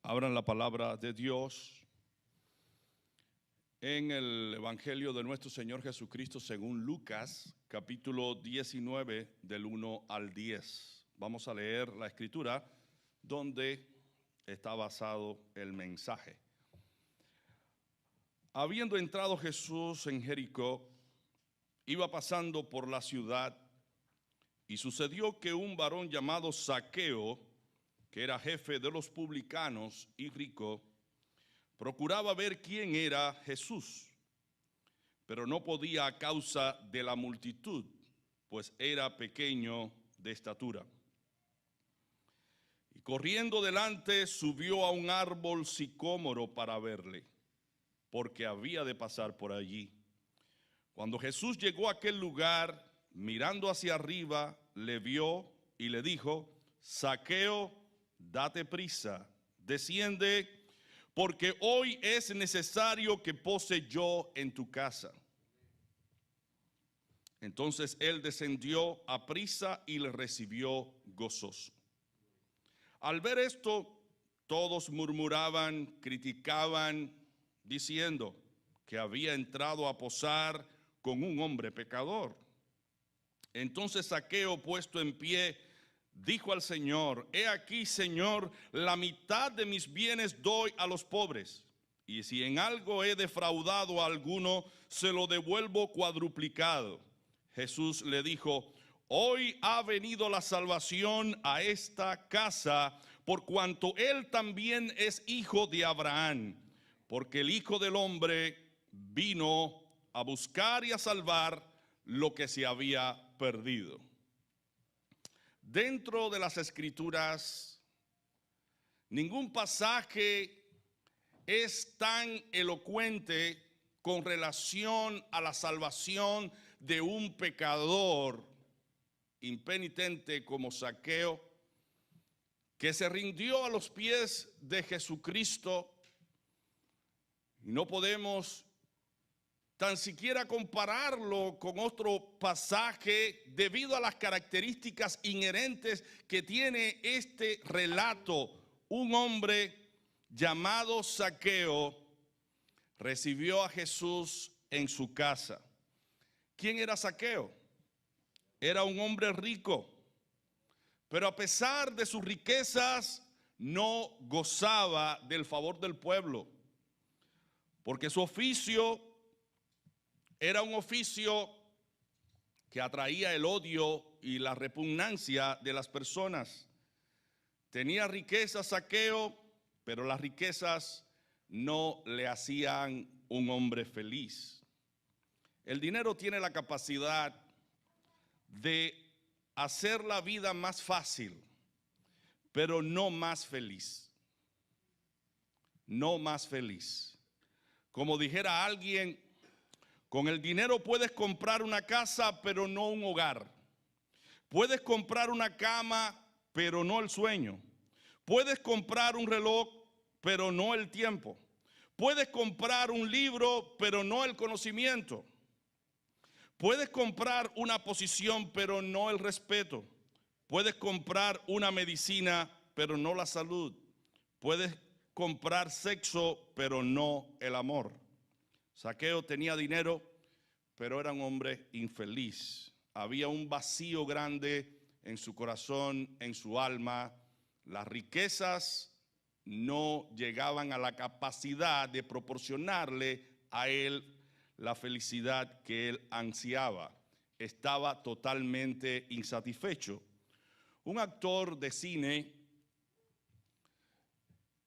Abran la palabra de Dios en el Evangelio de nuestro Señor Jesucristo según Lucas, capítulo 19, del 1 al 10. Vamos a leer la escritura donde está basado el mensaje. Habiendo entrado Jesús en Jericó, iba pasando por la ciudad, y sucedió que un varón llamado Zaqueo, que era jefe de los publicanos y rico, procuraba ver quién era Jesús, pero no podía a causa de la multitud, pues era pequeño de estatura. Y corriendo delante subió a un árbol sicómoro para verle, porque había de pasar por allí. Cuando Jesús llegó a aquel lugar, mirando hacia arriba, le vio y le dijo: Zaqueo, date prisa, desciende, porque hoy es necesario que pose yo en tu casa. Entonces él descendió a prisa y le recibió gozoso. Al ver esto, todos murmuraban, criticaban, diciendo que había entrado a posar con un hombre pecador. Entonces Zaqueo, puesto en pie, dijo al Señor: He aquí, Señor, la mitad de mis bienes doy a los pobres, y si en algo he defraudado a alguno, se lo devuelvo cuadruplicado. Jesús le dijo: Hoy ha venido la salvación a esta casa, por cuanto él también es hijo de Abraham, porque el Hijo del Hombre vino a buscar y a salvar lo que se había perdido. Dentro de las Escrituras, ningún pasaje es tan elocuente con relación a la salvación de un pecador impenitente como Zaqueo, que se rindió a los pies de Jesucristo. No podemos tan siquiera compararlo con otro pasaje debido a las características inherentes que tiene este relato. Un hombre llamado Zaqueo recibió a Jesús en su casa. ¿Quién era Zaqueo? Era un hombre rico, pero a pesar de sus riquezas no gozaba del favor del pueblo, porque su oficio era un oficio que atraía el odio y la repugnancia de las personas. Tenía riquezas Zaqueo, pero las riquezas no le hacían un hombre feliz. El dinero tiene la capacidad de hacer la vida más fácil, pero no más feliz. No más feliz. Como dijera alguien, con el dinero puedes comprar una casa, pero no un hogar. Puedes comprar una cama, pero no el sueño. Puedes comprar un reloj, pero no el tiempo. Puedes comprar un libro, pero no el conocimiento. Puedes comprar una posición, pero no el respeto. Puedes comprar una medicina, pero no la salud. Puedes comprar sexo, pero no el amor. Zaqueo tenía dinero, pero era un hombre infeliz. Había un vacío grande en su corazón, en su alma. Las riquezas no llegaban a la capacidad de proporcionarle a él la felicidad que él ansiaba. Estaba totalmente insatisfecho. Un actor de cine,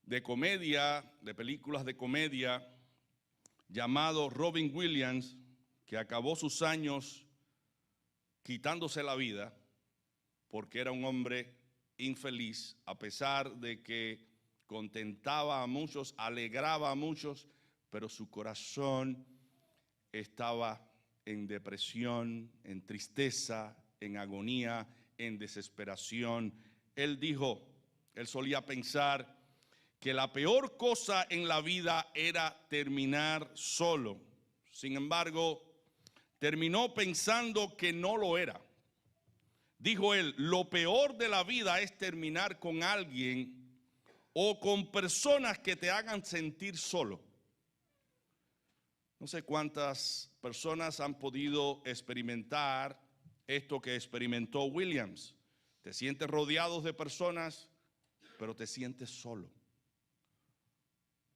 de comedia, de películas de comedia, llamado Robin Williams, que acabó sus años quitándose la vida porque era un hombre infeliz, a pesar de que contentaba a muchos, alegraba a muchos, pero su corazón estaba en depresión, en tristeza, en agonía, en desesperación. Él dijo, él solía pensar que la peor cosa en la vida era terminar solo. Sin embargo, terminó pensando que no lo era. Dijo él, lo peor de la vida es terminar con alguien o con personas que te hagan sentir solo. No sé cuántas personas han podido experimentar esto que experimentó Williams. Te sientes rodeado de personas, pero te sientes solo.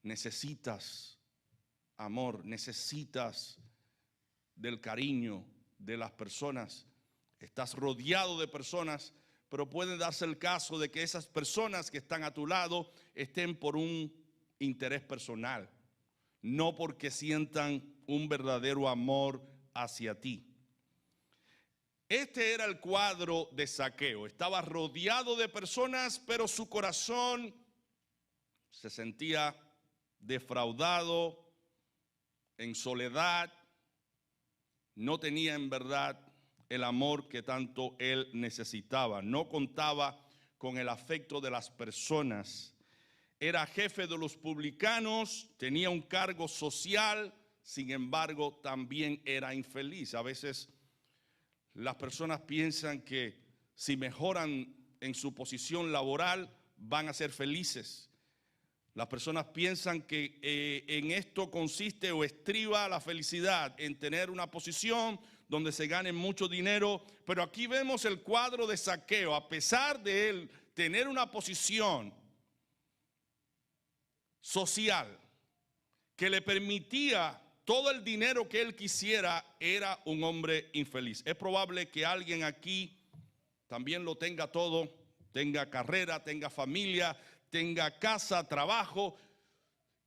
Necesitas amor, necesitas del cariño de las personas. Estás rodeado de personas, pero puede darse el caso de que esas personas que están a tu lado estén por un interés personal, no porque sientan un verdadero amor hacia ti. Este era el cuadro de Zaqueo. Estaba rodeado de personas, pero su corazón se sentía defraudado, en soledad. No tenía en verdad el amor que tanto él necesitaba. No contaba con el afecto de las personas. Era jefe de los publicanos, tenía un cargo social, sin embargo, también era infeliz. A veces las personas piensan que si mejoran en su posición laboral, van a ser felices. Las personas piensan que en esto consiste o estriba la felicidad, en tener una posición donde se gane mucho dinero. Pero aquí vemos el cuadro de Zaqueo. A pesar de él tener una posición social que le permitía todo el dinero que él quisiera, era un hombre infeliz. Es probable que alguien aquí también lo tenga todo, tenga carrera, tenga familia, tenga casa, trabajo,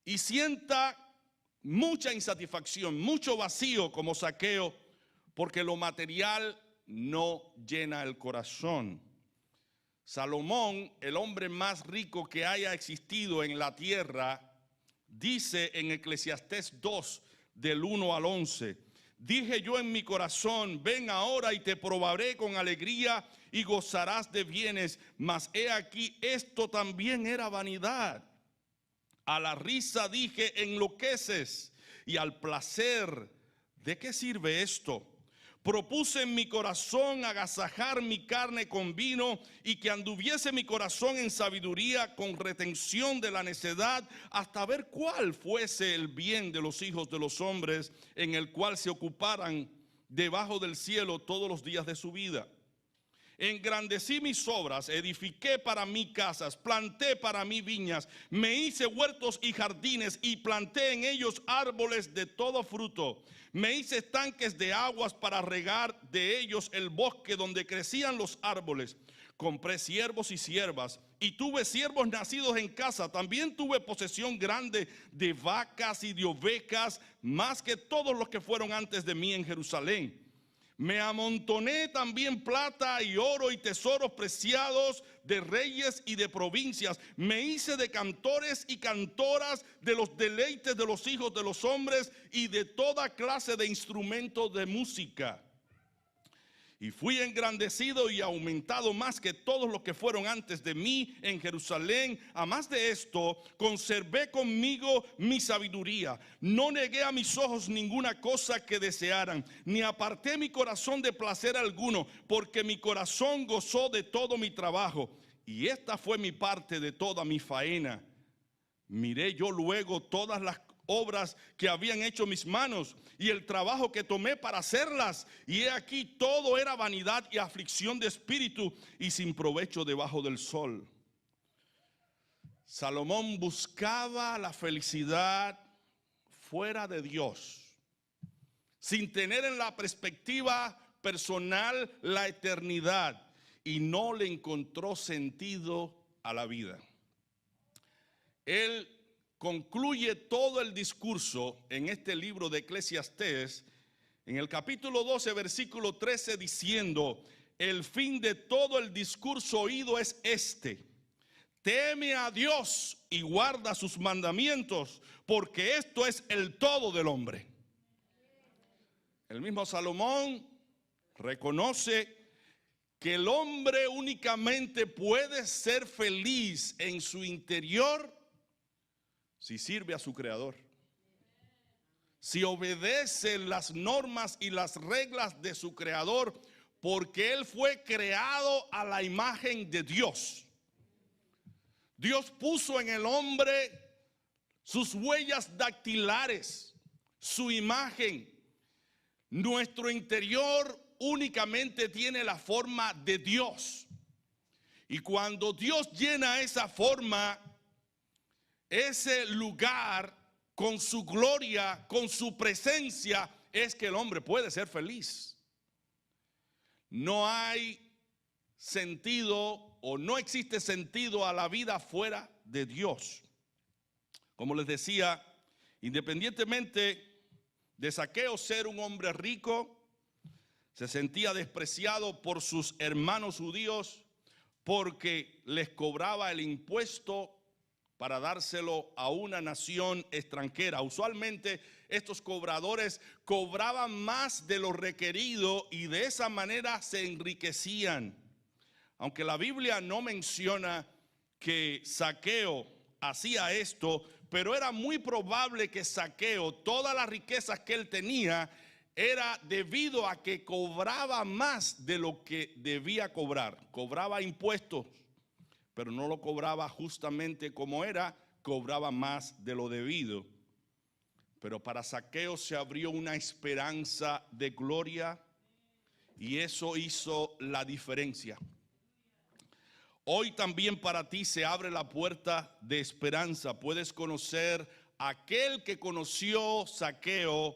y sienta mucha insatisfacción, mucho vacío como Zaqueo, porque lo material no llena el corazón. Salomón, el hombre más rico que haya existido en la tierra, dice en Eclesiastés 2, del 1 al 11, dije yo en mi corazón, ven ahora y te probaré con alegría y gozarás de bienes, mas he aquí, esto también era vanidad. A la risa dije, enloqueces, y al placer, ¿de qué sirve esto? Propuse en mi corazón agasajar mi carne con vino y que anduviese mi corazón en sabiduría con retención de la necedad hasta ver cuál fuese el bien de los hijos de los hombres en el cual se ocuparan debajo del cielo todos los días de su vida. Engrandecí mis obras, edifiqué para mí casas, planté para mí viñas, me hice huertos y jardines y planté en ellos árboles de todo fruto. Me hice estanques de aguas para regar de ellos el bosque donde crecían los árboles. Compré siervos y siervas y tuve siervos nacidos en casa. También tuve posesión grande de vacas y de ovejas, más que todos los que fueron antes de mí en Jerusalén. Me amontoné también plata y oro y tesoros preciados de reyes y de provincias. Me hice de cantores y cantoras de los deleites de los hijos de los hombres y de toda clase de instrumentos de música. Y fui engrandecido y aumentado más que todos los que fueron antes de mí en Jerusalén. A más de esto, conservé conmigo mi sabiduría. No negué a mis ojos ninguna cosa que desearan, ni aparté mi corazón de placer alguno, porque mi corazón gozó de todo mi trabajo. Y esta fue mi parte de toda mi faena. Miré yo luego todas las obras que habían hecho mis manos y el trabajo que tomé para hacerlas, y he aquí todo era vanidad y aflicción de espíritu y sin provecho debajo del sol. Salomón buscaba la felicidad fuera de Dios, sin tener en la perspectiva personal la eternidad, y no le encontró sentido a la vida. Él concluye todo el discurso en este libro de Eclesiastés, en el capítulo 12, versículo 13, diciendo: el fin de todo el discurso oído es este: teme a Dios y guarda sus mandamientos, porque esto es el todo del hombre. El mismo Salomón reconoce que el hombre únicamente puede ser feliz en su interior si sirve a su Creador, si obedece las normas y las reglas de su Creador, porque Él fue creado a la imagen de Dios. Dios puso en el hombre sus huellas dactilares, su imagen. Nuestro interior únicamente tiene la forma de Dios. Y cuando Dios llena esa forma, ese lugar con su gloria, con su presencia, es que el hombre puede ser feliz. No hay sentido o no existe sentido a la vida fuera de Dios. Como les decía, independientemente de Zaqueo ser un hombre rico, se sentía despreciado por sus hermanos judíos porque les cobraba el impuesto para dárselo a una nación extranjera. Usualmente estos cobradores cobraban más de lo requerido y de esa manera se enriquecían. Aunque la Biblia no menciona que Zaqueo hacía esto, pero era muy probable que Zaqueo, todas las riquezas que él tenía, era debido a que cobraba más de lo que debía cobrar. Cobraba impuestos, pero no lo cobraba justamente como era, cobraba más de lo debido. Pero para Zaqueo se abrió una esperanza de gloria y eso hizo la diferencia. Hoy también para ti se abre la puerta de esperanza. Puedes conocer a aquel que conoció Zaqueo,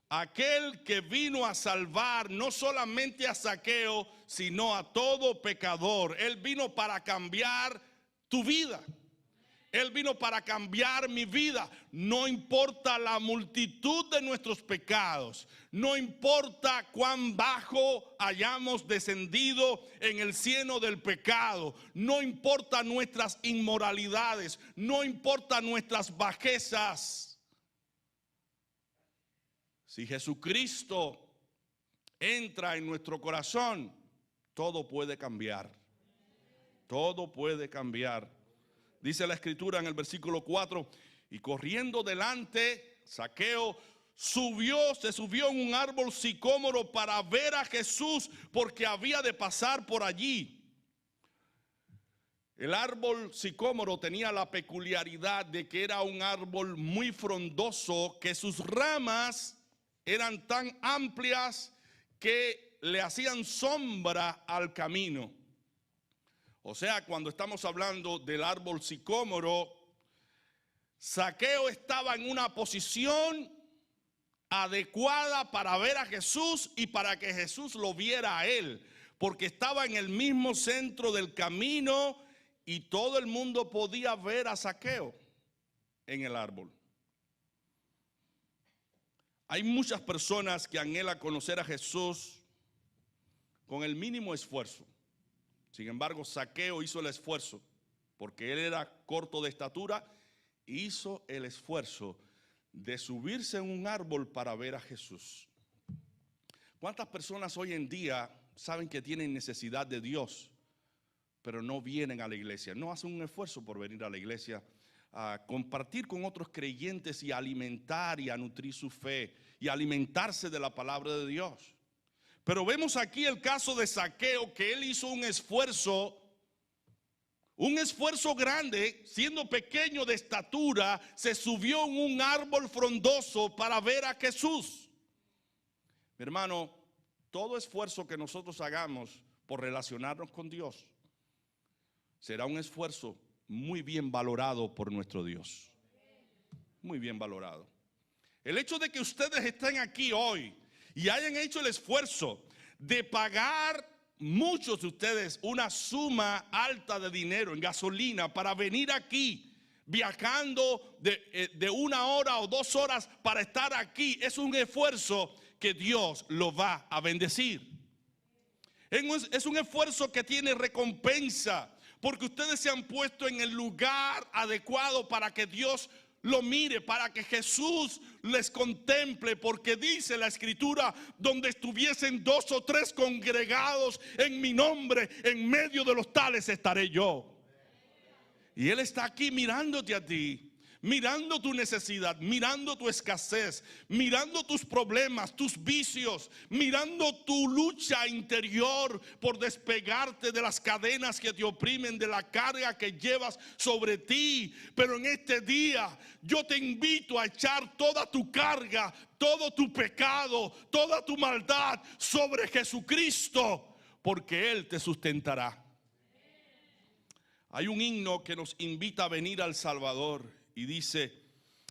aquel que vino a salvar no solamente a Zaqueo, sino a todo pecador. Él vino para cambiar tu vida. Él vino para cambiar mi vida. No importa la multitud de nuestros pecados, no importa cuán bajo hayamos descendido en el cieno del pecado, no importa nuestras inmoralidades, no importa nuestras bajezas. Si Jesucristo entra en nuestro corazón, todo puede cambiar. Todo puede cambiar. Dice la escritura en el versículo 4, y corriendo delante, Zaqueo se subió en un árbol sicómoro para ver a Jesús, porque había de pasar por allí. El árbol sicómoro tenía la peculiaridad de que era un árbol muy frondoso, que sus ramas eran tan amplias que le hacían sombra al camino. O sea, cuando estamos hablando del árbol sicómoro, Zaqueo estaba en una posición adecuada para ver a Jesús y para que Jesús lo viera a él, porque estaba en el mismo centro del camino y todo el mundo podía ver a Zaqueo en el árbol. Hay muchas personas que anhelan conocer a Jesús con el mínimo esfuerzo. Sin embargo, Zaqueo hizo el esfuerzo, porque él era corto de estatura, hizo el esfuerzo de subirse en un árbol para ver a Jesús. ¿Cuántas personas hoy en día saben que tienen necesidad de Dios, pero no vienen a la iglesia? No hacen un esfuerzo por venir a la iglesia, a compartir con otros creyentes y a alimentar y a nutrir su fe y a alimentarse de la palabra de Dios. Pero vemos aquí el caso de Zaqueo, que él hizo un esfuerzo grande, siendo pequeño de estatura, se subió en un árbol frondoso para ver a Jesús. Mi hermano, todo esfuerzo que nosotros hagamos por relacionarnos con Dios será un esfuerzo muy bien valorado por nuestro Dios. Muy bien valorado. El hecho de que ustedes estén aquí hoy y hayan hecho el esfuerzo de pagar, muchos de ustedes, una suma alta de dinero en gasolina para venir aquí, viajando de 1 hora o 2 horas para estar aquí, es un esfuerzo que Dios lo va a bendecir. Es un esfuerzo que tiene recompensa, porque ustedes se han puesto en el lugar adecuado para que Dios lo mire, para que Jesús les contemple, porque dice la escritura, donde estuviesen 2 o 3 congregados en mi nombre, en medio de los tales estaré yo. Y Él está aquí mirándote a ti, mirando tu necesidad, mirando tu escasez, mirando tus problemas, tus vicios, mirando tu lucha interior por despegarte de las cadenas que te oprimen, de la carga que llevas sobre ti. Pero en este día yo te invito a echar toda tu carga, todo tu pecado, toda tu maldad sobre Jesucristo, porque Él te sustentará. Hay un himno que nos invita a venir al Salvador y dice: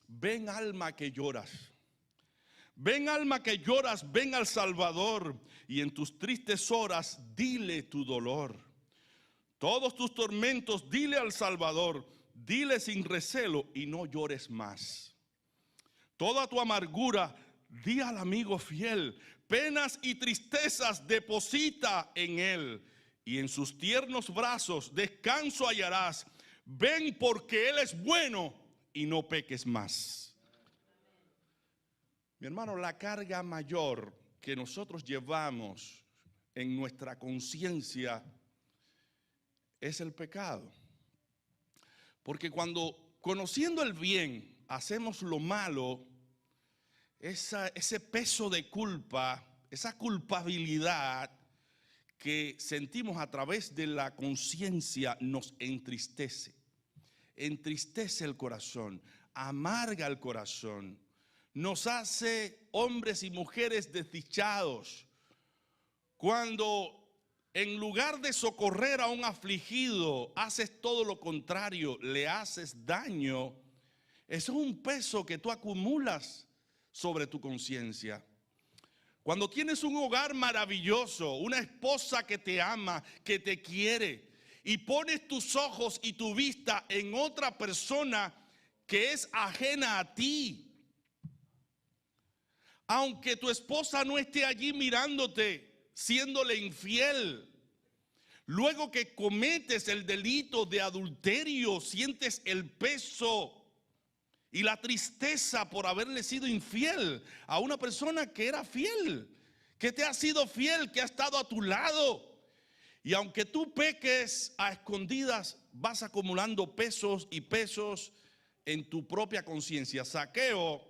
ven alma que lloras, ven alma que lloras, ven al Salvador, y en tus tristes horas dile tu dolor. Todos tus tormentos dile al Salvador, dile sin recelo y no llores más. Toda tu amargura di al amigo fiel, penas y tristezas deposita en él, y en sus tiernos brazos descanso hallarás. Ven porque Él es bueno y no peques más. Mi hermano, la carga mayor que nosotros llevamos en nuestra conciencia es el pecado. Porque cuando, conociendo el bien, hacemos lo malo, ese peso de culpa, esa culpabilidad que sentimos a través de la conciencia nos entristece. Entristece el corazón, amarga el corazón, nos hace hombres y mujeres desdichados. Cuando en lugar de socorrer a un afligido, haces todo lo contrario, le haces daño, eso es un peso que tú acumulas sobre tu conciencia. Cuando tienes un hogar maravilloso, una esposa que te ama, que te quiere, y pones tus ojos y tu vista en otra persona que es ajena a ti, aunque tu esposa no esté allí mirándote, siéndole infiel, luego que cometes el delito de adulterio, sientes el peso y la tristeza por haberle sido infiel a una persona que era fiel, que te ha sido fiel, que ha estado a tu lado. Y aunque tú peques a escondidas, vas acumulando pesos y pesos en tu propia conciencia. Zaqueo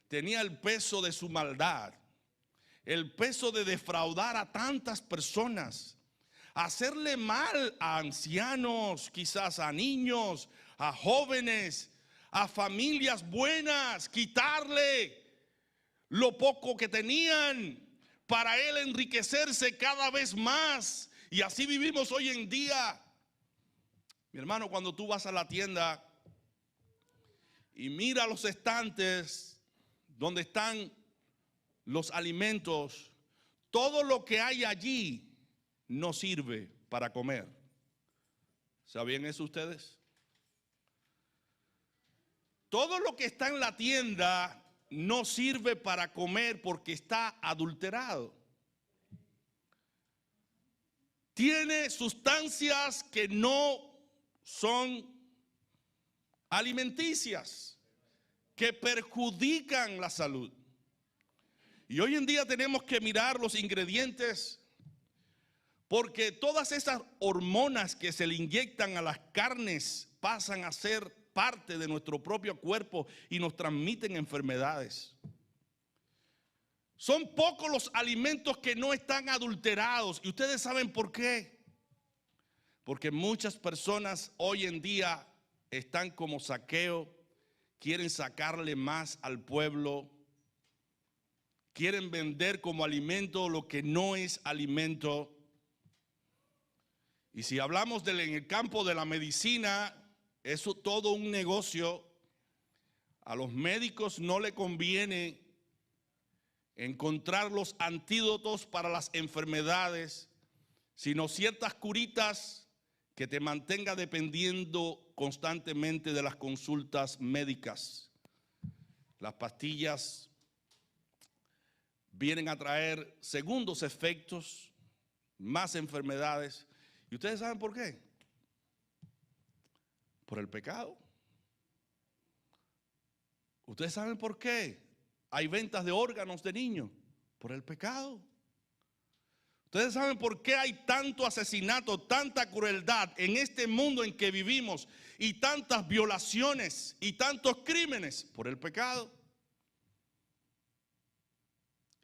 tenía el peso de su maldad, el peso de defraudar a tantas personas, hacerle mal a ancianos, quizás a niños, a jóvenes, a familias buenas, quitarle lo poco que tenían para él enriquecerse cada vez más. Y así vivimos hoy en día. Mi hermano, cuando tú vas a la tienda y mira los estantes donde están los alimentos, todo lo que hay allí no sirve para comer. ¿Sabían eso ustedes? Todo lo que está en la tienda no sirve para comer porque está adulterado. Tiene sustancias que no son alimenticias, que perjudican la salud. Y hoy en día tenemos que mirar los ingredientes, porque todas esas hormonas que se le inyectan a las carnes pasan a ser parte de nuestro propio cuerpo y nos transmiten enfermedades. Son pocos los alimentos que no están adulterados. ¿Y ustedes saben por qué? Porque muchas personas hoy en día están como Zaqueo, quieren sacarle más al pueblo, quieren vender como alimento lo que no es alimento. Y si hablamos en el campo de la medicina, eso todo un negocio. A los médicos no le conviene encontrar los antídotos para las enfermedades, sino ciertas curitas que te mantenga dependiendo constantemente de las consultas médicas. Las pastillas vienen a traer segundos efectos, más enfermedades. ¿Y ustedes saben por qué? Por el pecado. ¿Ustedes saben por qué hay ventas de órganos de niños? Por el pecado. Ustedes saben por qué hay tanto asesinato, tanta crueldad en este mundo en que vivimos y tantas violaciones y tantos crímenes por el pecado.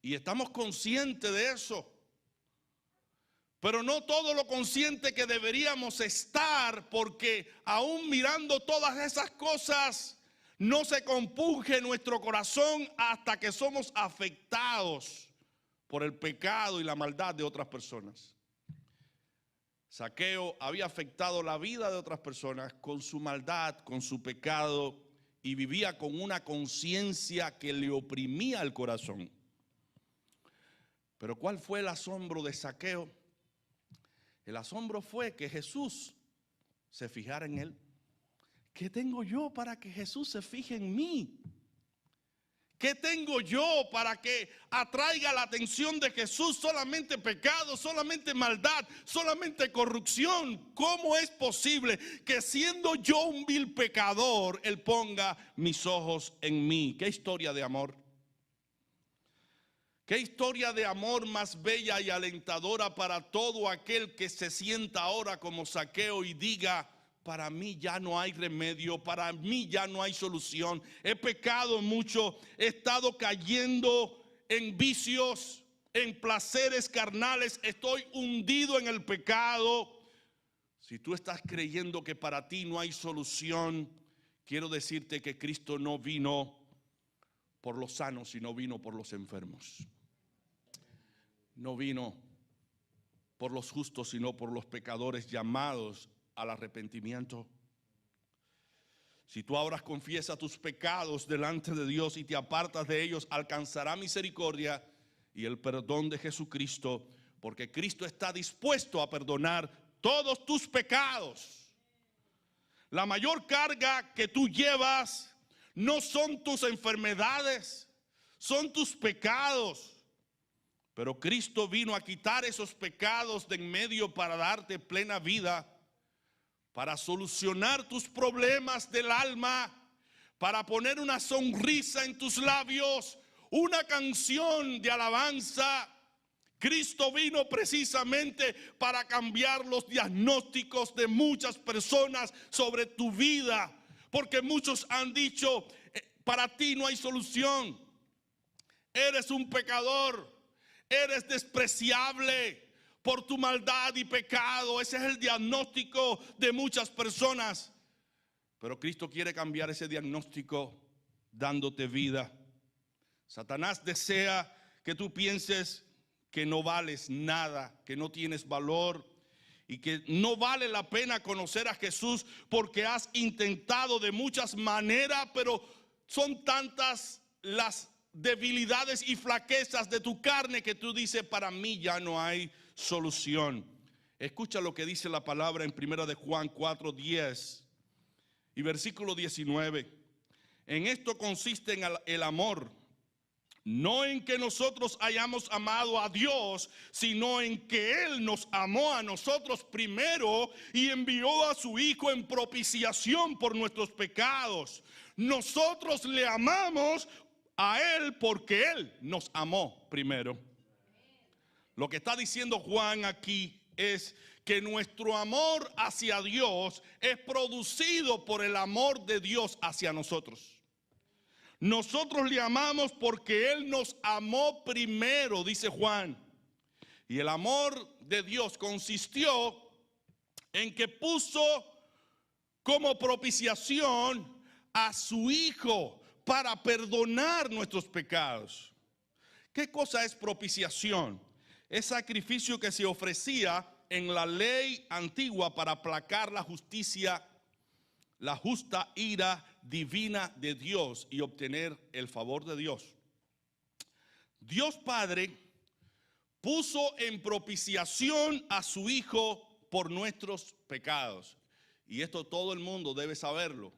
Y estamos conscientes de eso. Pero no todo lo consciente que deberíamos estar, porque aún mirando todas esas cosas, no se compunge nuestro corazón hasta que somos afectados por el pecado y la maldad de otras personas. Zaqueo había afectado la vida de otras personas con su maldad, con su pecado, y vivía con una conciencia que le oprimía el corazón. Pero ¿cuál fue el asombro de Zaqueo? El asombro fue que Jesús se fijara en él. ¿Qué tengo yo para que Jesús se fije en mí? ¿Qué tengo yo para que atraiga la atención de Jesús? Solamente pecado, solamente maldad, solamente corrupción. ¿Cómo es posible que siendo yo un vil pecador, Él ponga mis ojos en mí? ¿Qué historia de amor? ¿Qué historia de amor más bella y alentadora para todo aquel que se sienta ahora como Zaqueo y diga: para mí ya no hay remedio, para mí ya no hay solución. He pecado mucho, he estado cayendo en vicios, en placeres carnales, estoy hundido en el pecado. Si tú estás creyendo que para ti no hay solución, quiero decirte que Cristo no vino por los sanos, sino vino por los enfermos. No vino por los justos, sino por los pecadores llamados al arrepentimiento. Si tú ahora confiesas tus pecados delante de Dios y te apartas de ellos, alcanzará misericordia y el perdón de Jesucristo, porque Cristo está dispuesto a perdonar todos tus pecados. La mayor carga que tú llevas no son tus enfermedades, son tus pecados. Pero Cristo vino a quitar esos pecados de en medio para darte plena vida, para solucionar tus problemas del alma, para poner una sonrisa en tus labios, una canción de alabanza. Cristo vino precisamente para cambiar los diagnósticos de muchas personas sobre tu vida, porque muchos han dicho: para ti no hay solución, eres un pecador, eres despreciable por tu maldad y pecado. Ese es el diagnóstico de muchas personas. Pero Cristo quiere cambiar ese diagnóstico dándote vida. Satanás desea que tú pienses que no vales nada, que no tienes valor y que no vale la pena conocer a Jesús porque has intentado de muchas maneras, pero son tantas las debilidades y flaquezas de tu carne que tú dices: para mí ya no hay solución. Escucha lo que dice la palabra en 1 de Juan 4:10 y versículo 19. En esto consiste el amor, no en que nosotros hayamos amado a Dios, sino en que Él nos amó a nosotros primero y envió a su Hijo en propiciación por nuestros pecados. Nosotros le amamos a Él porque Él nos amó primero. Lo que está diciendo Juan aquí es que nuestro amor hacia Dios es producido por el amor de Dios hacia nosotros. Nosotros le amamos porque Él nos amó primero, dice Juan. Y el amor de Dios consistió en que puso como propiciación a su Hijo para perdonar nuestros pecados. ¿Qué cosa es propiciación? Es sacrificio que se ofrecía en la ley antigua para aplacar la justicia, la justa ira divina de Dios y obtener el favor de Dios. Dios Padre puso en propiciación a su Hijo por nuestros pecados. Y esto todo el mundo debe saberlo,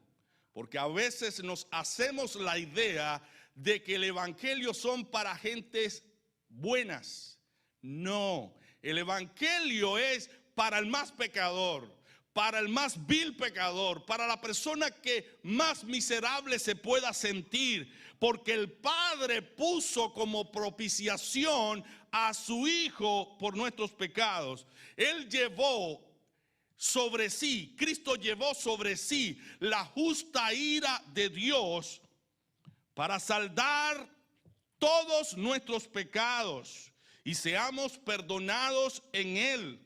porque a veces nos hacemos la idea de que el evangelio son para gentes buenas. No, el evangelio es para el más pecador, para el más vil pecador, para la persona que más miserable se pueda sentir, porque el Padre puso como propiciación a su Hijo por nuestros pecados. Él llevó sobre sí, Cristo llevó sobre sí la justa ira de Dios para saldar todos nuestros pecados y seamos perdonados en Él.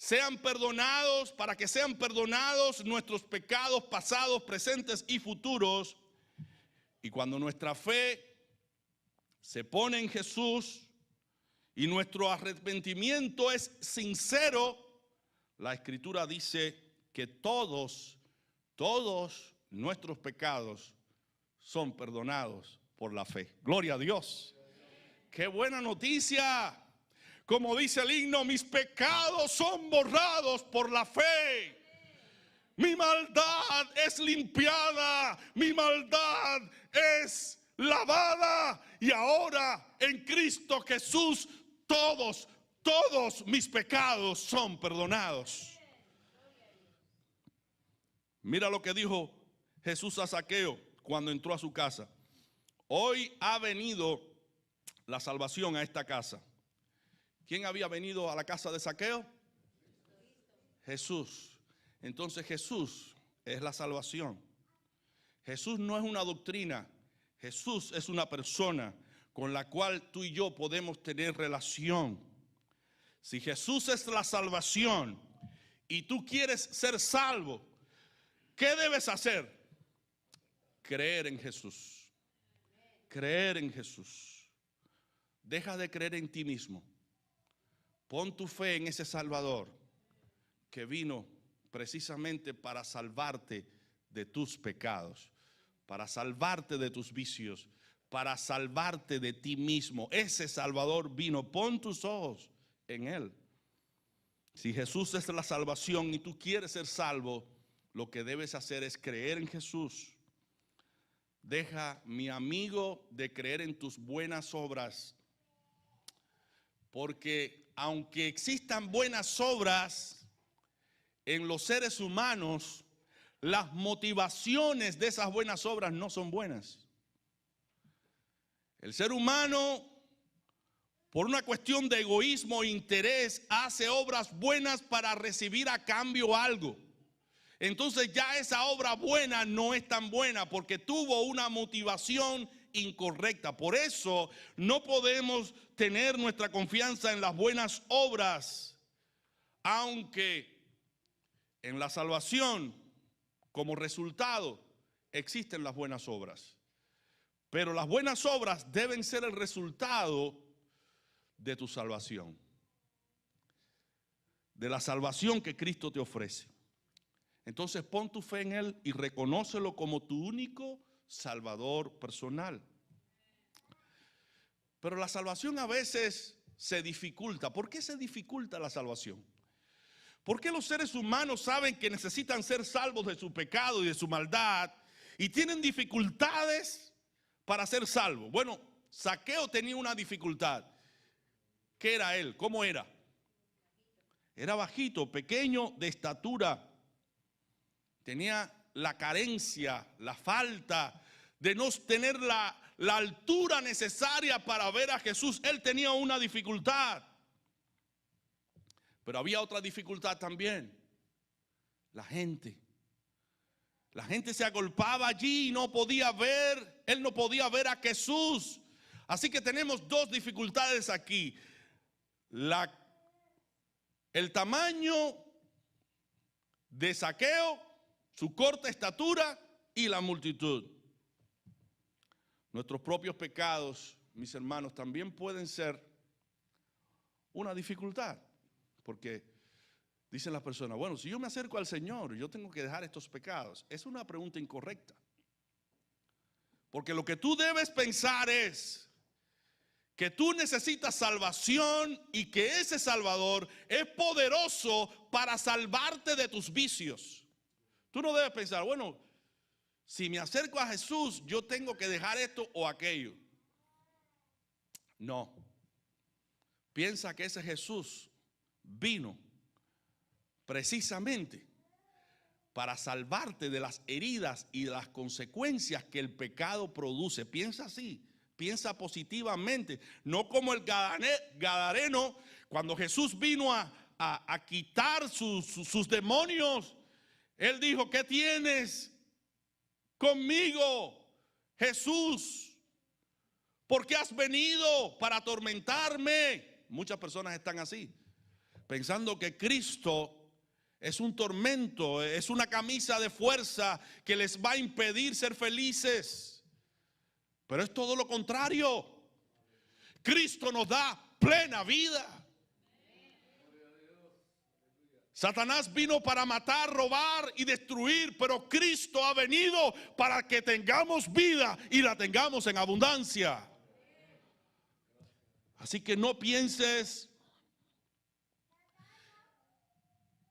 Sean perdonados, para que sean perdonados nuestros pecados pasados, presentes y futuros. Y cuando nuestra fe se pone en Jesús y nuestro arrepentimiento es sincero, la Escritura dice que todos nuestros pecados son perdonados por la fe. Gloria a Dios. ¡Qué buena noticia! Como dice el himno, mis pecados son borrados por la fe. Mi maldad es limpiada, mi maldad es lavada. Y ahora en Cristo Jesús todos mis pecados son perdonados. Mira lo que dijo Jesús a Zaqueo cuando entró a su casa. Hoy ha venido la salvación a esta casa. ¿Quién había venido a la casa de Zaqueo? Jesús. Entonces Jesús es la salvación. Jesús no es una doctrina. Jesús es una persona con la cual tú y yo podemos tener relación. Si Jesús es la salvación y tú quieres ser salvo, ¿qué debes hacer? Creer en Jesús. Creer en Jesús. Deja de creer en ti mismo. Pon tu fe en ese Salvador que vino precisamente para salvarte de tus pecados, para salvarte de tus vicios, para salvarte de ti mismo. Ese Salvador vino. Pon tus ojos en Él. Si Jesús es la salvación y tú quieres ser salvo, lo que debes hacer es creer en Jesús. Deja, mi amigo, de creer en tus buenas obras. Porque aunque existan buenas obras en los seres humanos, las motivaciones de esas buenas obras no son buenas. El ser humano, por una cuestión de egoísmo e interés, hace obras buenas para recibir a cambio algo. Entonces ya esa obra buena no es tan buena porque tuvo una motivación incorrecta. Por eso no podemos tener nuestra confianza en las buenas obras, aunque en la salvación como resultado existen las buenas obras. Pero las buenas obras deben ser el resultado de tu salvación, de la salvación que Cristo te ofrece. Entonces pon tu fe en Él y reconócelo como tu único Salvador personal. Pero la salvación a veces se dificulta. ¿Por qué se dificulta la salvación? ¿Por qué los seres humanos saben que necesitan ser salvos de su pecado y de su maldad y tienen dificultades para ser salvos? Bueno, Zaqueo tenía una dificultad. ¿Qué era él? ¿Cómo era? Era bajito, pequeño de estatura. Tenía la carencia, la falta de no tener la altura necesaria para ver a Jesús. Él tenía una dificultad. Pero había otra dificultad también. La gente. La gente se agolpaba allí y no podía ver. Él no podía ver a Jesús. Así que tenemos dos dificultades aquí. El tamaño de Zaqueo, su corta estatura y la multitud. Nuestros propios pecados, mis hermanos, también pueden ser una dificultad. Porque dicen las personas, bueno, si yo me acerco al Señor, yo tengo que dejar estos pecados. Es una pregunta incorrecta. Porque lo que tú debes pensar es que tú necesitas salvación y que ese Salvador es poderoso para salvarte de tus vicios. Tú no debes pensar, bueno, si me acerco a Jesús, yo tengo que dejar esto o aquello. No. Piensa que ese Jesús vino precisamente para salvarte de las heridas y de las consecuencias que el pecado produce. Piensa así, piensa positivamente, no como el gadareno, cuando Jesús vino a quitar sus demonios. Él dijo: ¿qué tienes conmigo, Jesús? ¿Por qué has venido para atormentarme? Muchas personas están así, pensando que Cristo es un tormento, es una camisa de fuerza que les va a impedir ser felices. Pero es todo lo contrario. Cristo nos da plena vida. Satanás vino para matar, robar y destruir, pero Cristo ha venido para que tengamos vida y la tengamos en abundancia. Así que no pienses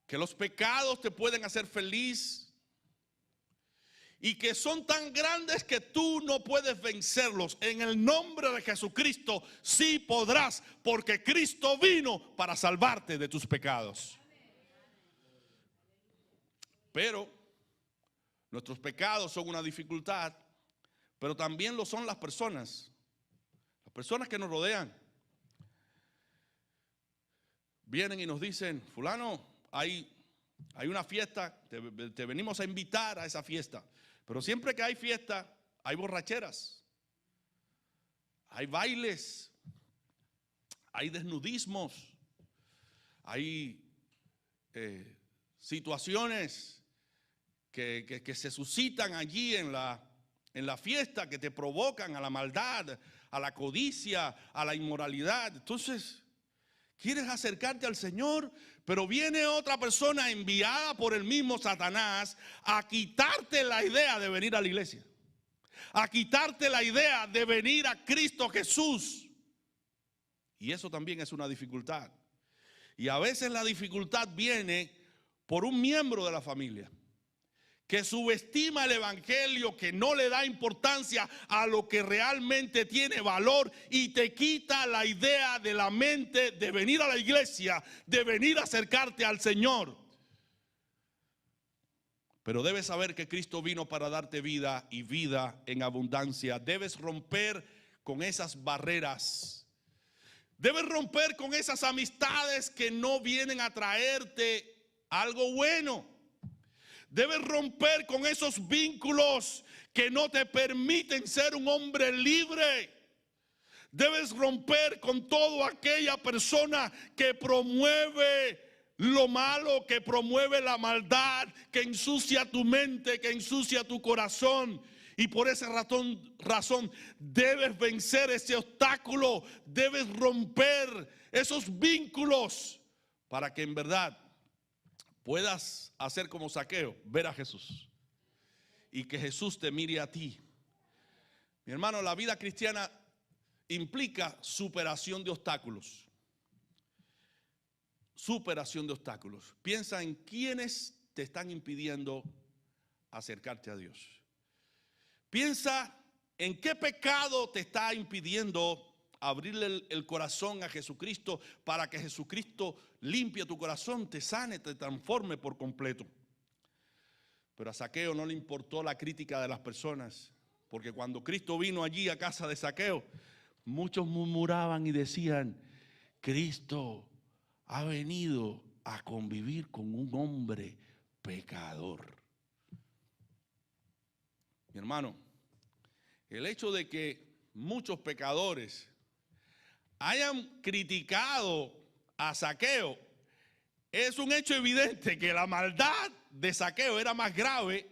que los pecados te pueden hacer feliz y que son tan grandes que tú no puedes vencerlos. En el nombre de Jesucristo sí podrás, porque Cristo vino para salvarte de tus pecados. Pero nuestros pecados son una dificultad, pero también lo son las personas que nos rodean. Vienen y nos dicen: fulano, hay una fiesta, te venimos a invitar a esa fiesta. Pero siempre que hay fiesta, hay borracheras, hay bailes, hay desnudismos, hay situaciones que se suscitan allí en la fiesta, que te provocan a la maldad, a la codicia, a la inmoralidad. Entonces, quieres acercarte al Señor, pero viene otra persona enviada por el mismo Satanás a quitarte la idea de venir a la iglesia, a quitarte la idea de venir a Cristo Jesús. Y eso también es una dificultad. Y a veces la dificultad viene por un miembro de la familia que subestima el evangelio, que no le da importancia a lo que realmente tiene valor y te quita la idea de la mente de venir a la iglesia, de venir a acercarte al Señor. Pero debes saber que Cristo vino para darte vida y vida en abundancia. Debes romper con esas barreras. Debes romper con esas amistades que no vienen a traerte algo bueno. Debes romper con esos vínculos que no te permiten ser un hombre libre. Debes romper con toda aquella persona que promueve lo malo, que promueve la maldad, que ensucia tu mente, que ensucia tu corazón. Y por esa razón debes vencer ese obstáculo, debes romper esos vínculos para que en verdad puedas hacer como Zaqueo, ver a Jesús y que Jesús te mire a ti. Mi hermano, la vida cristiana implica superación de obstáculos. Superación de obstáculos. Piensa en quiénes te están impidiendo acercarte a Dios. Piensa en qué pecado te está impidiendo abrirle el corazón a Jesucristo para que Jesucristo limpie tu corazón, te sane, te transforme por completo. Pero a Zaqueo no le importó la crítica de las personas, porque cuando Cristo vino allí a casa de Zaqueo, muchos murmuraban y decían: Cristo ha venido a convivir con un hombre pecador. Mi hermano, el hecho de que muchos pecadores hayan criticado a Zaqueo es un hecho evidente que la maldad de Zaqueo era más grave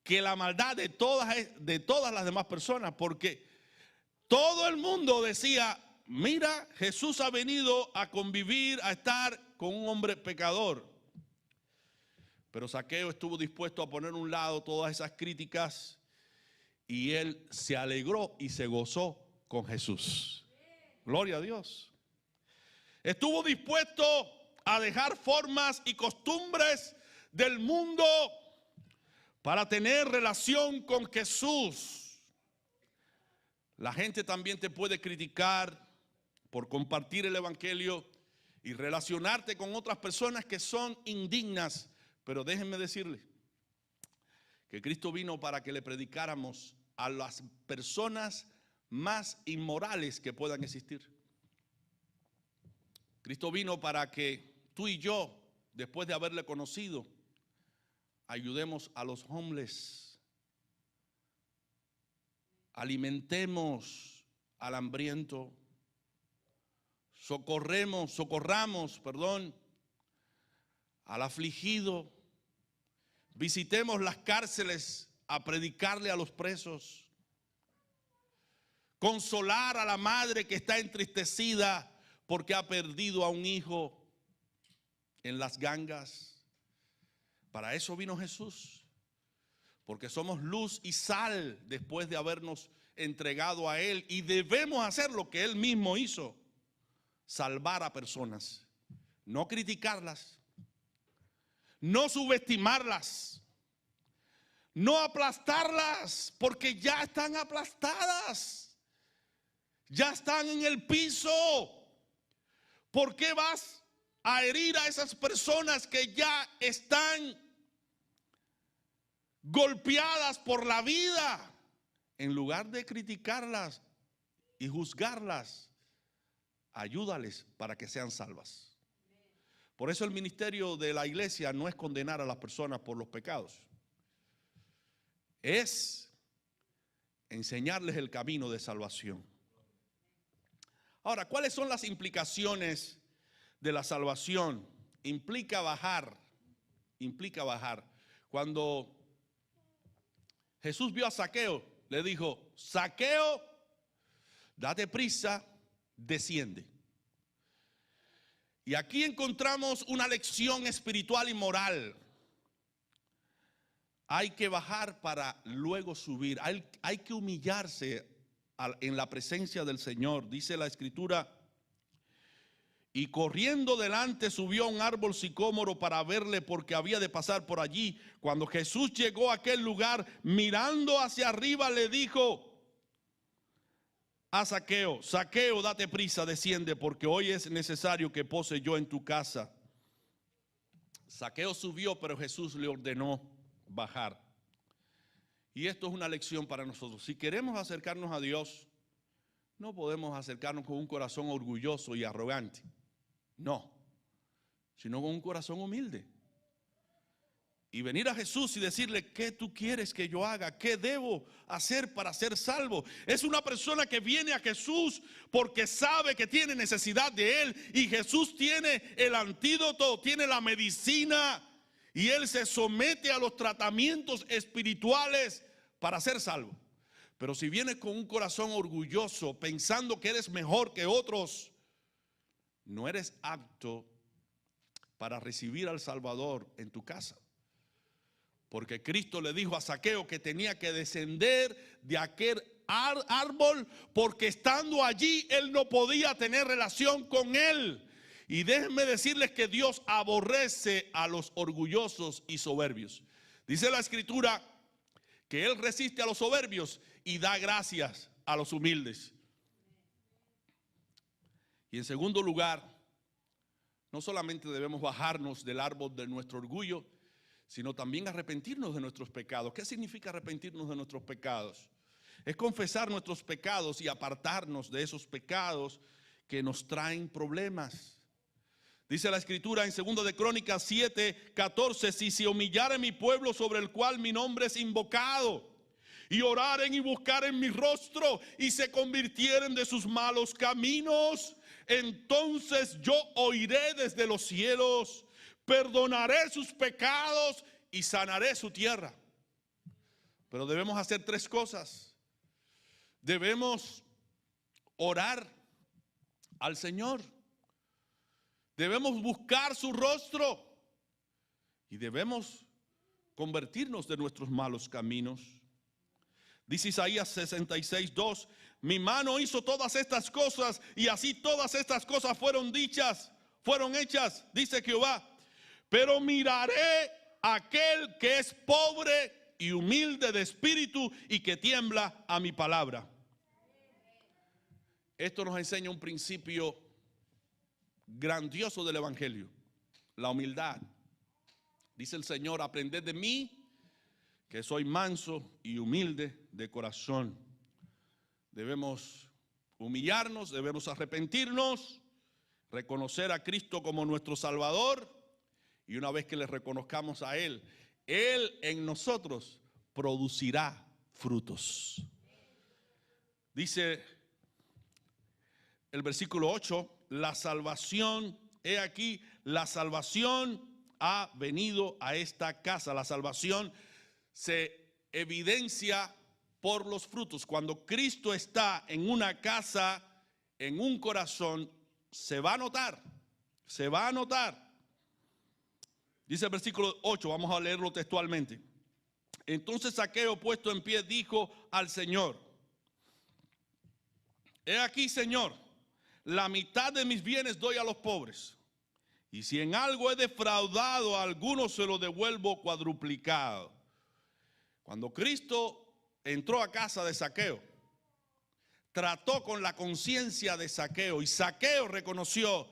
que la maldad de todas las demás personas, porque todo el mundo decía: mira, Jesús ha venido a convivir, a estar con un hombre pecador. Pero Zaqueo estuvo dispuesto a poner a un lado todas esas críticas y él se alegró y se gozó con Jesús. Gloria a Dios. Estuvo dispuesto a dejar formas y costumbres del mundo para tener relación con Jesús. La gente también te puede criticar por compartir el evangelio y relacionarte con otras personas que son indignas. Pero déjenme decirles, que Cristo vino para que le predicáramos a las personas más inmorales que puedan existir. Cristo vino para que tú y yo, después de haberle conocido, ayudemos a los homeless, alimentemos al hambriento, socorramos, al afligido, visitemos las cárceles a predicarle a los presos, consolar a la madre que está entristecida porque ha perdido a un hijo en las gangas. Para eso vino Jesús, porque somos luz y sal después de habernos entregado a Él, y debemos hacer lo que Él mismo hizo: salvar a personas, no criticarlas, no subestimarlas, no aplastarlas, porque ya están aplastadas, ya están en el piso. ¿Por qué vas a herir a esas personas que ya están golpeadas por la vida? En lugar de criticarlas y juzgarlas, ayúdales para que sean salvas. Por eso el ministerio de la iglesia no es condenar a las personas por los pecados, es enseñarles el camino de salvación. Ahora, ¿cuáles son las implicaciones de la salvación? Implica bajar. Cuando Jesús vio a Zaqueo, le dijo: Zaqueo, date prisa, desciende. Y aquí encontramos una lección espiritual y moral. Hay que bajar para luego subir. Hay que humillarse en la presencia del Señor. Dice la Escritura: y corriendo delante subió a un árbol sicómoro para verle, porque había de pasar por allí. Cuando Jesús llegó a aquel lugar, mirando hacia arriba, le dijo a Zaqueo: Zaqueo, date prisa, desciende, porque hoy es necesario que pose yo en tu casa. Zaqueo subió, pero Jesús le ordenó bajar. Y esto es una lección para nosotros. Si queremos acercarnos a Dios, no podemos acercarnos con un corazón orgulloso y arrogante, no, sino con un corazón humilde. Y venir a Jesús y decirle: ¿qué tú quieres que yo haga? ¿Qué debo hacer para ser salvo? Es una persona que viene a Jesús porque sabe que tiene necesidad de Él, y Jesús tiene el antídoto, tiene la medicina, y Él se somete a los tratamientos espirituales para ser salvo. Pero si vienes con un corazón orgulloso, pensando que eres mejor que otros, no eres apto para recibir al Salvador en tu casa. Porque Cristo le dijo a Zaqueo que tenía que descender de aquel árbol, porque estando allí él no podía tener relación con Él. Y déjenme decirles que Dios aborrece a los orgullosos y soberbios. Dice la Escritura que Él resiste a los soberbios y da gracias a los humildes. Y en segundo lugar, no solamente debemos bajarnos del árbol de nuestro orgullo, sino también arrepentirnos de nuestros pecados. ¿Qué significa arrepentirnos de nuestros pecados? Es confesar nuestros pecados y apartarnos de esos pecados que nos traen problemas. Dice la Escritura en 2 de Crónicas 7:14: si se humillare mi pueblo, sobre el cual mi nombre es invocado, y oraren y buscaren mi rostro, y se convirtieren de sus malos caminos, entonces yo oiré desde los cielos, perdonaré sus pecados y sanaré su tierra. Pero debemos hacer tres cosas. Debemos orar al Señor, debemos buscar su rostro, y debemos convertirnos de nuestros malos caminos. Dice Isaías 66:2: mi mano hizo todas estas cosas, y así todas estas cosas fueron hechas, dice Jehová. Pero miraré a aquel que es pobre y humilde de espíritu, y que tiembla a mi palabra. Esto nos enseña un principio grandioso del evangelio: la humildad. Dice el Señor: aprended de mí, que soy manso y humilde de corazón. Debemos humillarnos, debemos arrepentirnos, reconocer a Cristo como nuestro Salvador, y una vez que le reconozcamos a Él, Él en nosotros producirá frutos. Dice el versículo 8, la salvación, he aquí, la salvación ha venido a esta casa. La salvación se evidencia por los frutos. Cuando Cristo está en una casa, en un corazón, se va a notar, se va a notar. Dice el versículo 8, vamos a leerlo textualmente. Entonces Zaqueo, puesto en pie, dijo al Señor: he aquí, Señor, la mitad de mis bienes doy a los pobres, y si en algo he defraudado a alguno, se lo devuelvo cuadruplicado. Cuando Cristo entró a casa de Zaqueo, trató con la conciencia de Zaqueo, y Zaqueo reconoció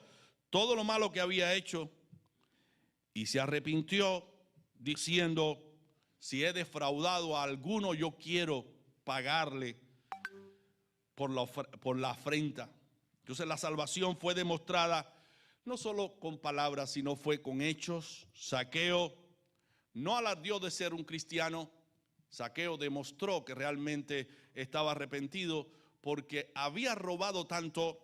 todo lo malo que había hecho y se arrepintió diciendo: si he defraudado a alguno, yo quiero pagarle por la afrenta. Entonces la salvación fue demostrada no solo con palabras, sino fue con hechos. Zaqueo no alardeó de ser un cristiano. Zaqueo demostró que realmente estaba arrepentido, porque había robado tanto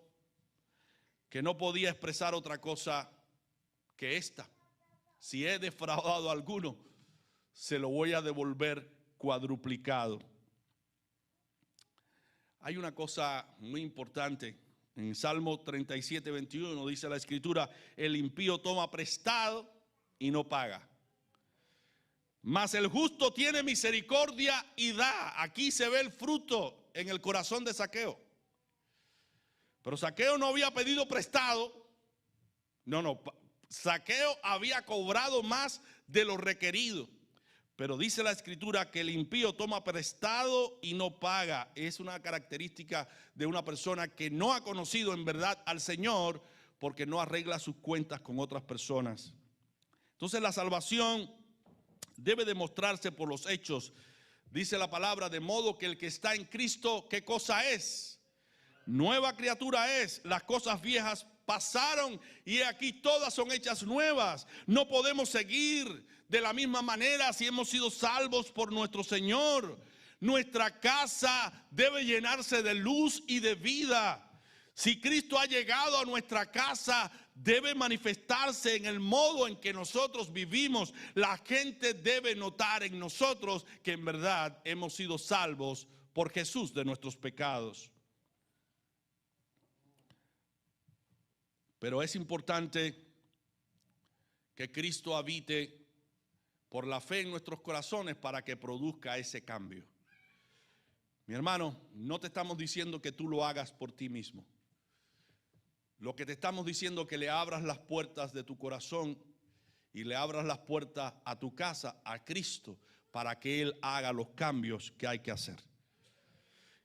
que no podía expresar otra cosa que esta: si he defraudado a alguno, se lo voy a devolver cuadruplicado. Hay una cosa muy importante. En Salmo 37, 21 dice la Escritura: el impío toma prestado y no paga, mas el justo tiene misericordia y da. Aquí se ve el fruto en el corazón de Zaqueo. Pero Zaqueo no había pedido prestado. No. Zaqueo había cobrado más de lo requerido. Pero dice la Escritura que el impío toma prestado y no paga. Es una característica de una persona que no ha conocido en verdad al Señor, porque no arregla sus cuentas con otras personas. Entonces la salvación debe demostrarse por los hechos. Dice la palabra: de modo que el que está en Cristo, ¿qué cosa es? Nueva criatura es. Las cosas viejas pasaron y aquí todas son hechas nuevas. No podemos seguir de la misma manera si hemos sido salvos por nuestro Señor. Nuestra casa debe llenarse de luz y de vida. Si Cristo ha llegado a nuestra casa, debe manifestarse en el modo en que nosotros vivimos. La gente debe notar en nosotros que en verdad hemos sido salvos por Jesús de nuestros pecados. Pero es importante que Cristo habite por la fe en nuestros corazones para que produzca ese cambio. Mi hermano, no te estamos diciendo que tú lo hagas por ti mismo. Lo que te estamos diciendo es que le abras las puertas de tu corazón y le abras las puertas a tu casa a Cristo, para que Él haga los cambios que hay que hacer.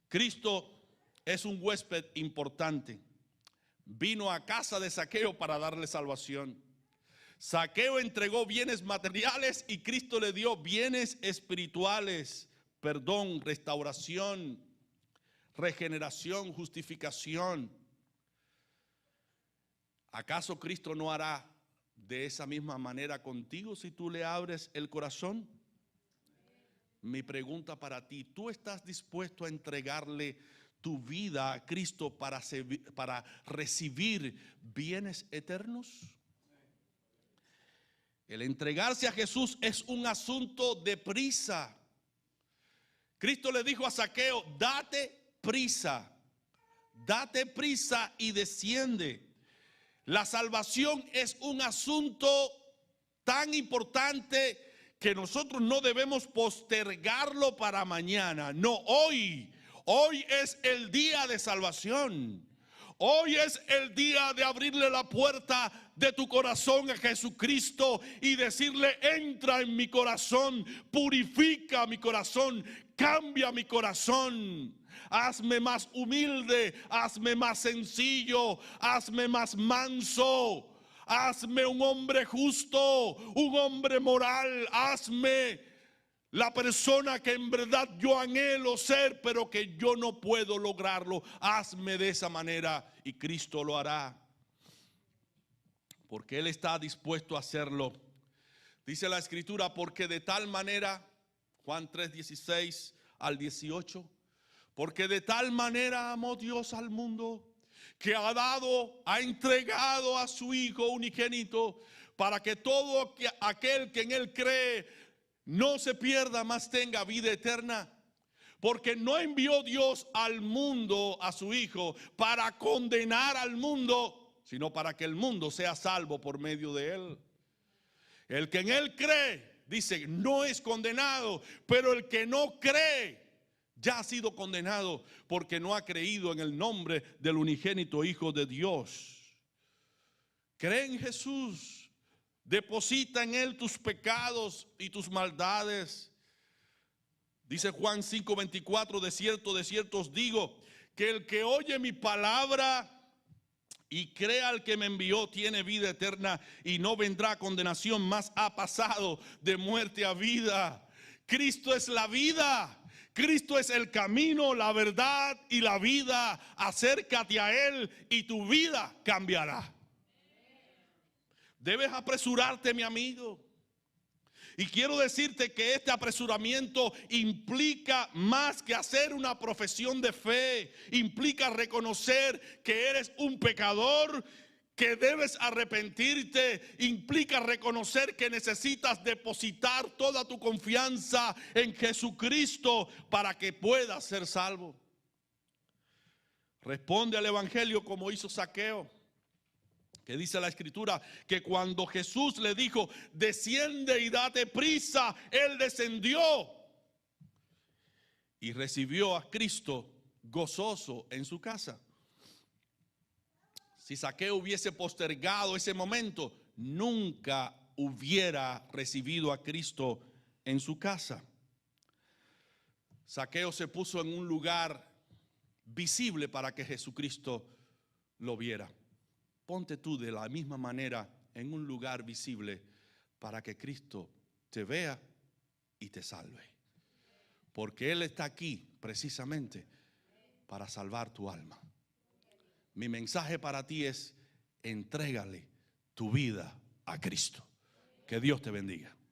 Cristo es un huésped importante. Vino a casa de Zaqueo para darle salvación. Zaqueo entregó bienes materiales y Cristo le dio bienes espirituales: perdón, restauración, regeneración, justificación. ¿Acaso Cristo no hará de esa misma manera contigo si tú le abres el corazón? Mi pregunta para ti: ¿tú estás dispuesto a entregarle tu vida a Cristo para recibir bienes eternos? El entregarse a Jesús es un asunto de prisa. Cristo le dijo a Zaqueo: date prisa y desciende. La salvación es un asunto tan importante que nosotros no debemos postergarlo para mañana. No, hoy es el día de salvación. Hoy es el día de abrirle la puerta de tu corazón a Jesucristo y decirle: entra en mi corazón, purifica mi corazón, cambia mi corazón. Hazme más humilde, hazme más sencillo, hazme más manso, hazme un hombre justo, un hombre moral, hazme La persona que en verdad yo anhelo ser, pero que yo no puedo lograrlo. Hazme de esa manera y Cristo lo hará. Porque Él está dispuesto a hacerlo. Dice la Escritura, porque de tal manera, Juan 3:16 al 18, porque de tal manera amó Dios al mundo, que ha entregado a su Hijo unigénito, para que todo aquel que en Él cree no se pierda, mas tenga vida eterna. Porque no envió Dios al mundo a su Hijo para condenar al mundo, sino para que el mundo sea salvo por medio de Él. El que en Él cree, dice, no es condenado, pero el que no cree ya ha sido condenado porque no ha creído en el nombre del unigénito Hijo de Dios. Cree en Jesús. Deposita en Él tus pecados y tus maldades. Dice Juan 5:24, de cierto os digo, que el que oye mi palabra y crea al que me envió tiene vida eterna y no vendrá a condenación, mas ha pasado de muerte a vida. Cristo es la vida. Cristo es el camino, la verdad y la vida. Acércate a Él y tu vida cambiará. Debes apresurarte, mi amigo. Y quiero decirte que este apresuramiento implica más que hacer una profesión de fe. Implica reconocer que eres un pecador, que debes arrepentirte. Implica reconocer que necesitas depositar toda tu confianza en Jesucristo para que puedas ser salvo. Responde al Evangelio como hizo Zaqueo. Que dice la Escritura que cuando Jesús le dijo, desciende y date prisa, él descendió y recibió a Cristo gozoso en su casa. Si Zaqueo hubiese postergado ese momento, nunca hubiera recibido a Cristo en su casa. Zaqueo se puso en un lugar visible para que Jesucristo lo viera. Ponte tú de la misma manera en un lugar visible para que Cristo te vea y te salve. Porque Él está aquí precisamente para salvar tu alma. Mi mensaje para ti es: entrégale tu vida a Cristo. Que Dios te bendiga.